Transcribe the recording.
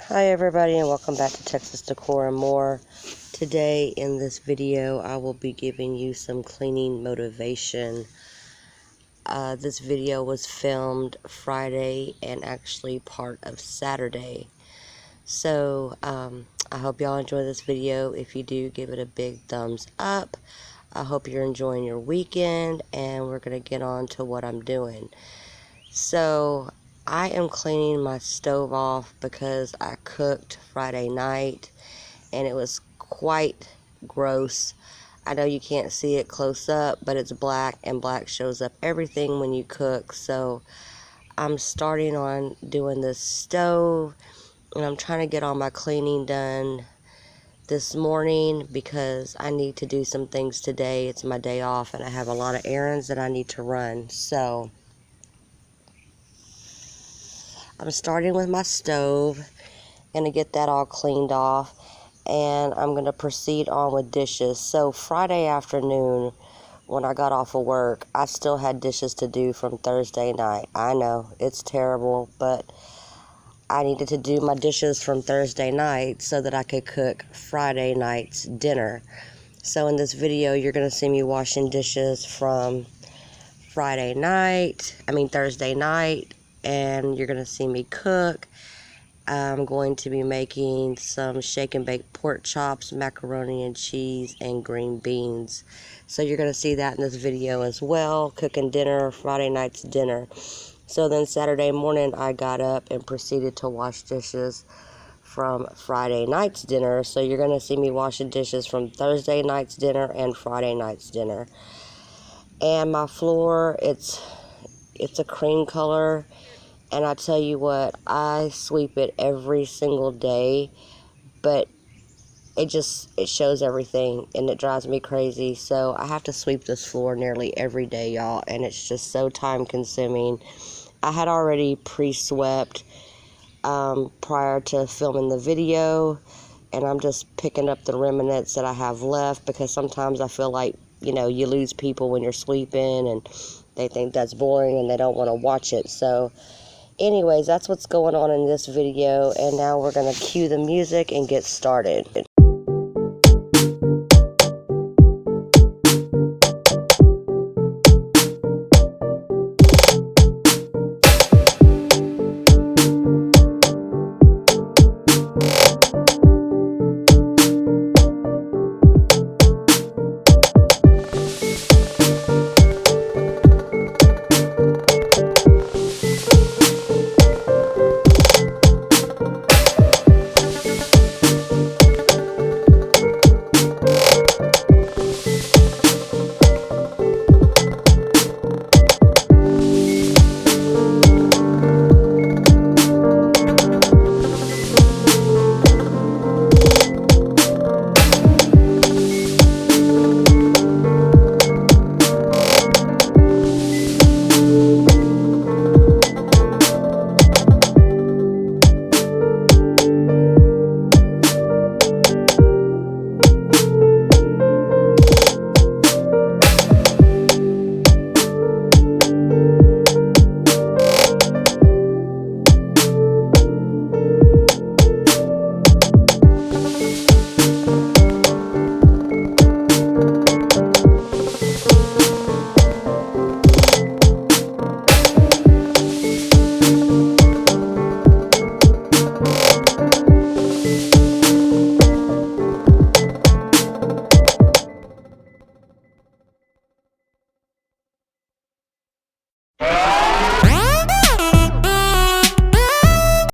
Hi everybody, and welcome back to Texas Decor and More. Today in this video I will be giving you some cleaning motivation. This video was filmed Friday and actually part of Saturday. So I hope y'all enjoy this video. If you do, give it a big thumbs up. I hope you're enjoying your weekend, and we're going to get on to what I'm doing. So I am cleaning my stove off because I cooked Friday night and it was quite gross. I know you can't see it close up, but it's black, and black shows up everything when you cook. So I'm starting on doing this stove, and I'm trying to get all my cleaning done this morning because I need to do some things today. It's my day off and I have a lot of errands that I need to run. So I'm starting with my stove, gonna get that all cleaned off, and I'm gonna proceed on with dishes. So Friday afternoon, when I got off of work, I still had dishes to do from Thursday night. I know, it's terrible, but I needed to do my dishes from Thursday night so that I could cook Friday night's dinner. So in this video, you're gonna see me washing dishes from Thursday night, and you're gonna see me cook. I'm going to be making some shake and bake pork chops, macaroni and cheese, and green beans. So you're going to see that in this video as well, cooking dinner, Friday night's dinner. So then Saturday morning I got up and proceeded to wash dishes from Friday night's dinner. So you're going to see me washing dishes from Thursday night's dinner and Friday night's dinner. And my floor, it's a cream color. And I tell you what, I sweep it every single day, but it shows everything, and it drives me crazy. So I have to sweep this floor nearly every day, y'all, and it's just so time consuming. I had already pre-swept prior to filming the video, and I'm just picking up the remnants that I have left, because sometimes I feel like, you lose people when you're sweeping, and they think that's boring and they don't want to watch it. So anyways, that's what's going on in this video, and now we're going to cue the music and get started.